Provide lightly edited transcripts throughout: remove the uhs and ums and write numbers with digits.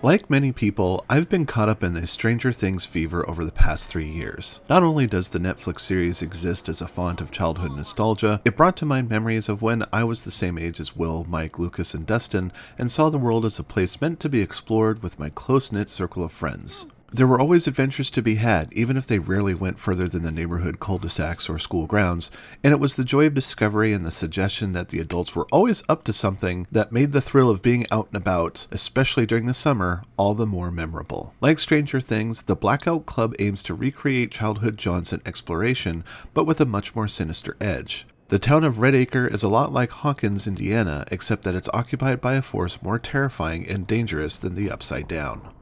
Like many people, I've been caught up in a Stranger Things fever over the past 3 years. Not only does the Netflix series exist as a font of childhood nostalgia, it brought to mind memories of when I was the same age as Will, Mike, Lucas, and Dustin, and saw the world as a place meant to be explored with my close-knit circle of friends. There were always adventures to be had, even if they rarely went further than the neighborhood cul-de-sacs or school grounds, and it was the joy of discovery and the suggestion that the adults were always up to something that made the thrill of being out and about, especially during the summer, all the more memorable. Like Stranger Things, the Blackout Club aims to recreate childhood Johnson exploration, but with a much more sinister edge. The town of Red Acre is a lot like Hawkins, Indiana, except that it's occupied by a force more terrifying and dangerous than the Upside Down.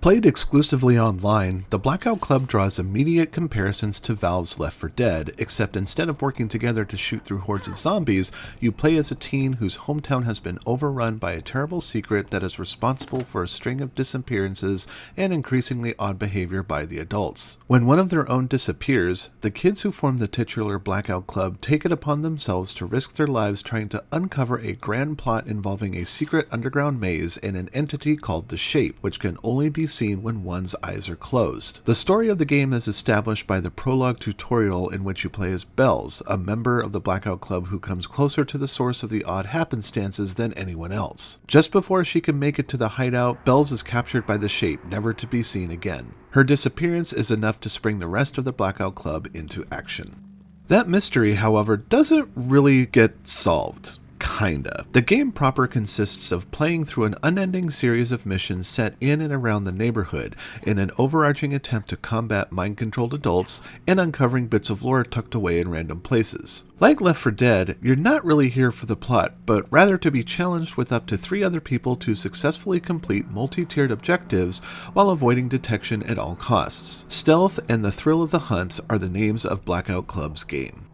Played exclusively online, the Blackout Club draws immediate comparisons to Valve's Left 4 Dead, except instead of working together to shoot through hordes of zombies, you play as a teen whose hometown has been overrun by a terrible secret that is responsible for a string of disappearances and increasingly odd behavior by the adults. When one of their own disappears, the kids who form the titular Blackout Club take it upon themselves to risk their lives trying to uncover a grand plot involving a secret underground maze and an entity called the Shape, which can only be seen when one's eyes are closed. The story of the game is established by the prologue tutorial in which you play as Bells, a member of the Blackout Club who comes closer to the source of the odd happenstances than anyone else. Just before she can make it to the hideout, Bells is captured by the Shape, never to be seen again. Her disappearance is enough to spring the rest of the Blackout Club into action. That mystery, however, doesn't really get solved. Kinda. The game proper consists of playing through an unending series of missions set in and around the neighborhood in an overarching attempt to combat mind-controlled adults and uncovering bits of lore tucked away in random places. Like Left 4 Dead, you're not really here for the plot, but rather to be challenged with up to 3 other people to successfully complete multi-tiered objectives while avoiding detection at all costs. Stealth and the thrill of the hunt are the names of Blackout Club's game.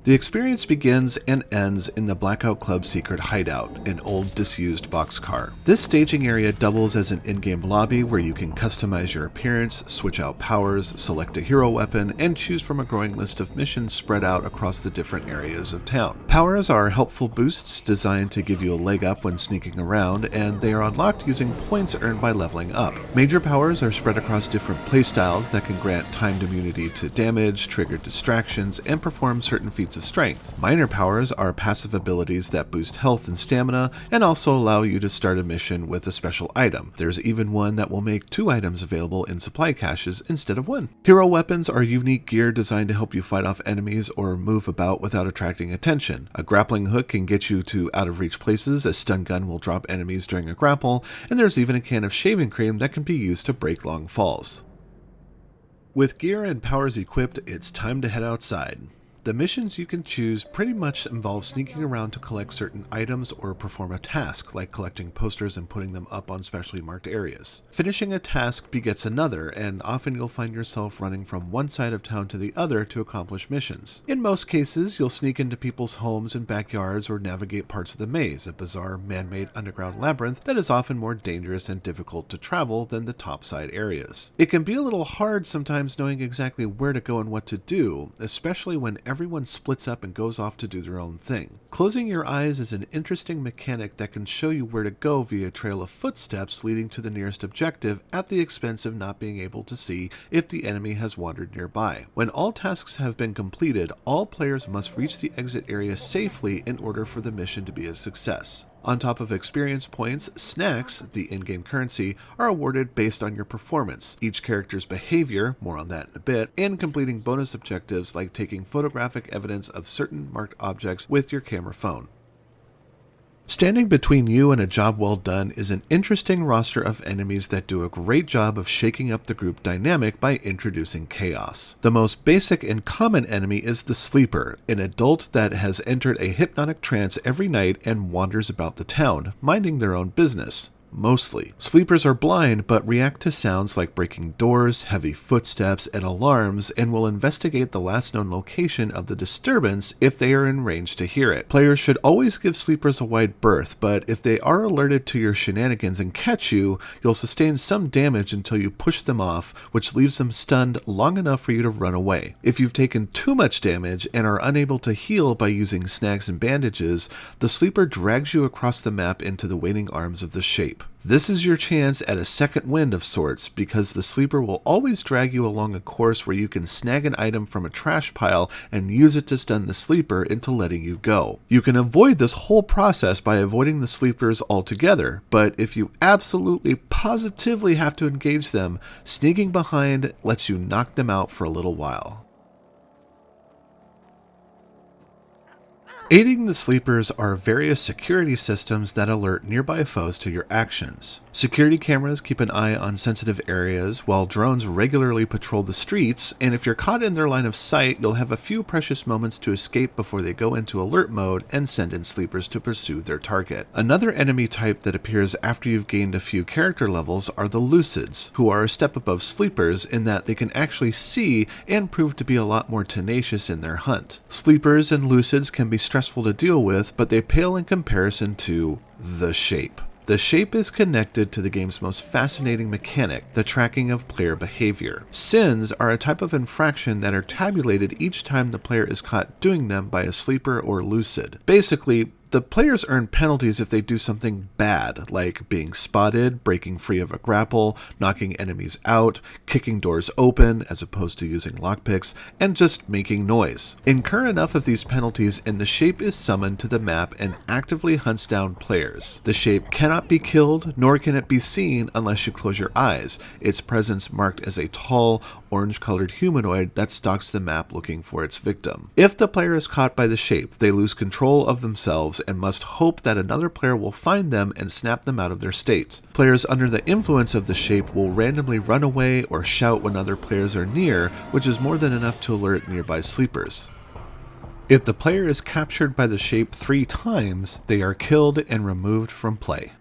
The experience begins and ends in the Blackout Club secret hideout, an old disused boxcar. This staging area doubles as an in-game lobby where you can customize your appearance, switch out powers, select a hero weapon, and choose from a growing list of missions spread out across the different areas of town. Powers are helpful boosts designed to give you a leg up when sneaking around, and they are unlocked using points earned by leveling up. Major powers are spread across different playstyles that can grant timed immunity to damage, trigger distractions, and perform certain feats of strength. Minor powers are passive abilities that boost health and stamina and also allow you to start a mission with a special item. There's even one that will make 2 items available in supply caches instead of 1. Hero weapons are unique gear designed to help you fight off enemies or move about without attracting attention. A grappling hook can get you to out of reach places, a stun gun will drop enemies during a grapple, and there's even a can of shaving cream that can be used to break long falls. With gear and powers equipped, it's time to head outside. The missions you can choose pretty much involve sneaking around to collect certain items or perform a task, like collecting posters and putting them up on specially marked areas. Finishing a task begets another, and often you'll find yourself running from one side of town to the other to accomplish missions. In most cases, you'll sneak into people's homes and backyards or navigate parts of the maze, a bizarre man-made underground labyrinth that is often more dangerous and difficult to travel than the topside areas. It can be a little hard sometimes knowing exactly where to go and what to do, especially when everyone splits up and goes off to do their own thing. Closing your eyes is an interesting mechanic that can show you where to go via a trail of footsteps leading to the nearest objective at the expense of not being able to see if the enemy has wandered nearby. When all tasks have been completed, all players must reach the exit area safely in order for the mission to be a success. On top of experience points, snacks, the in-game currency, are awarded based on your performance, each character's behavior, more on that in a bit, and completing bonus objectives like taking photographic evidence of certain marked objects with your camera phone. Standing between you and a job well done is an interesting roster of enemies that do a great job of shaking up the group dynamic by introducing chaos. The most basic and common enemy is the Sleeper, an adult that has entered a hypnotic trance every night and wanders about the town, minding their own business. Mostly. Sleepers are blind but react to sounds like breaking doors, heavy footsteps, and alarms, and will investigate the last known location of the disturbance if they are in range to hear it. Players should always give sleepers a wide berth, but if they are alerted to your shenanigans and catch you, you'll sustain some damage until you push them off, which leaves them stunned long enough for you to run away. If you've taken too much damage and are unable to heal by using snacks and bandages, the Sleeper drags you across the map into the waiting arms of the Shape. This is your chance at a second wind of sorts, because the sleeper will always drag you along a course where you can snag an item from a trash pile and use it to stun the sleeper into letting you go. You can avoid this whole process by avoiding the sleepers altogether, but if you absolutely positively have to engage them, sneaking behind lets you knock them out for a little while. Aiding the sleepers are various security systems that alert nearby foes to your actions. Security cameras keep an eye on sensitive areas, while drones regularly patrol the streets, and if you're caught in their line of sight, you'll have a few precious moments to escape before they go into alert mode and send in sleepers to pursue their target. Another enemy type that appears after you've gained a few character levels are the lucids, who are a step above sleepers in that they can actually see and prove to be a lot more tenacious in their hunt. Sleepers and lucids can be stressful to deal with, but they pale in comparison to the shape. The shape is connected to the game's most fascinating mechanic, the tracking of player behavior. Sins are a type of infraction that are tabulated each time the player is caught doing them by a sleeper or lucid. Basically, the players earn penalties if they do something bad, like being spotted, breaking free of a grapple, knocking enemies out, kicking doors open as opposed to using lockpicks, and just making noise. Incur enough of these penalties and the shape is summoned to the map and actively hunts down players. The shape cannot be killed, nor can it be seen unless you close your eyes, its presence marked as a tall, orange-colored humanoid that stalks the map looking for its victim. If the player is caught by the shape, they lose control of themselves and must hope that another player will find them and snap them out of their state. Players under the influence of the shape will randomly run away or shout when other players are near, which is more than enough to alert nearby sleepers. If the player is captured by the shape 3 times, they are killed and removed from play.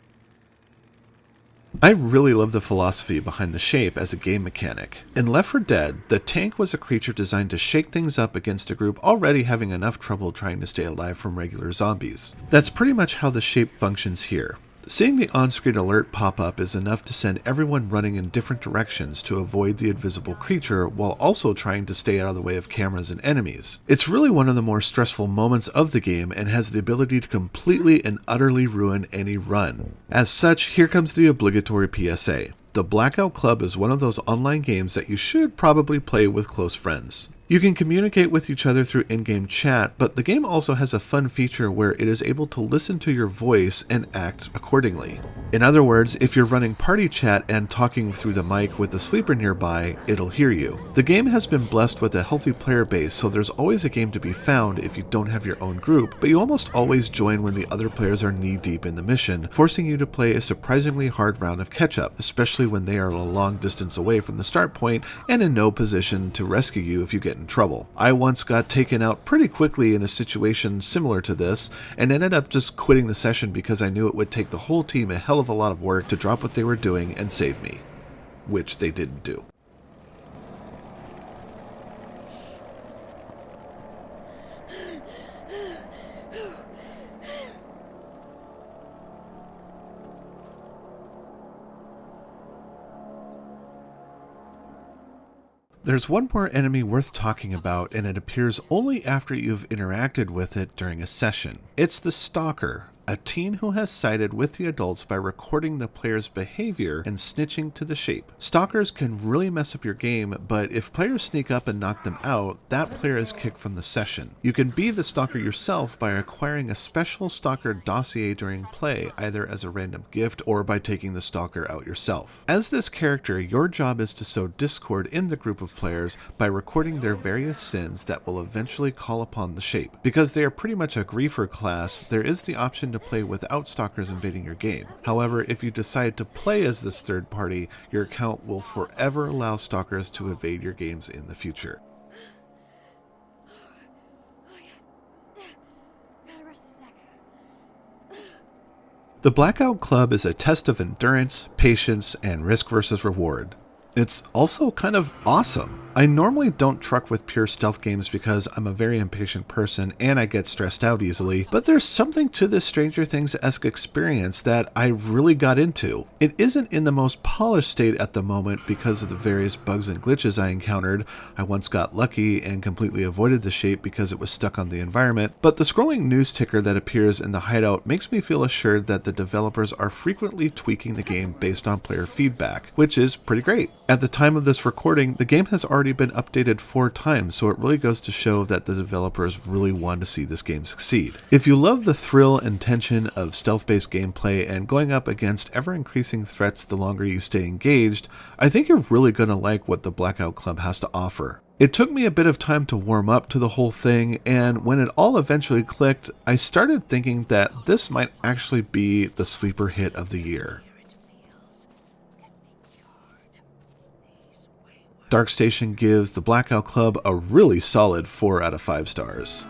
I really love the philosophy behind the shape as a game mechanic. In Left 4 Dead, the tank was a creature designed to shake things up against a group already having enough trouble trying to stay alive from regular zombies. That's pretty much how the shape functions here. Seeing the on-screen alert pop up is enough to send everyone running in different directions to avoid the invisible creature while also trying to stay out of the way of cameras and enemies. It's really one of the more stressful moments of the game and has the ability to completely and utterly ruin any run. As such, here comes the obligatory PSA. The Blackout Club is one of those online games that you should probably play with close friends. You can communicate with each other through in-game chat, but the game also has a fun feature where it is able to listen to your voice and act accordingly. In other words, if you're running party chat and talking through the mic with a sleeper nearby, it'll hear you. The game has been blessed with a healthy player base, so there's always a game to be found if you don't have your own group, but you almost always join when the other players are knee-deep in the mission, forcing you to play a surprisingly hard round of catch-up, especially when they are a long distance away from the start point and in no position to rescue you if you get in trouble. I once got taken out pretty quickly in a situation similar to this and ended up just quitting the session because I knew it would take the whole team a hell of a lot of work to drop what they were doing and save me, which they didn't do. There's one more enemy worth talking about, and it appears only after you've interacted with it during a session. It's the Stalker, a teen who has sided with the adults by recording the player's behavior and snitching to the shape. Stalkers can really mess up your game, but if players sneak up and knock them out, that player is kicked from the session. You can be the Stalker yourself by acquiring a special Stalker dossier during play, either as a random gift or by taking the Stalker out yourself. As this character, your job is to sow discord in the group of players by recording their various sins that will eventually call upon the shape. Because they are pretty much a griefer class, there is the option to play without stalkers invading your game. However, if you decide to play as this third party, your account will forever allow stalkers to invade your games in the future. The Blackout Club is a test of endurance, patience, and risk versus reward. It's also kind of awesome. I normally don't truck with pure stealth games because I'm a very impatient person and I get stressed out easily, but there's something to this Stranger Things-esque experience that I really got into. It isn't in the most polished state at the moment because of the various bugs and glitches I encountered. I once got lucky and completely avoided the shape because it was stuck on the environment, but the scrolling news ticker that appears in the hideout makes me feel assured that the developers are frequently tweaking the game based on player feedback, which is pretty great. At the time of this recording, the game has already been updated 4 times, so it really goes to show that the developers really want to see this game succeed. If you love the thrill and tension of stealth-based gameplay and going up against ever-increasing threats the longer you stay engaged, I think you're really going to like what the Blackout Club has to offer. It took me a bit of time to warm up to the whole thing, and when it all eventually clicked, I started thinking that this might actually be the sleeper hit of the year. DarkStation gives the Blackout Club a really solid 4 out of 5 stars.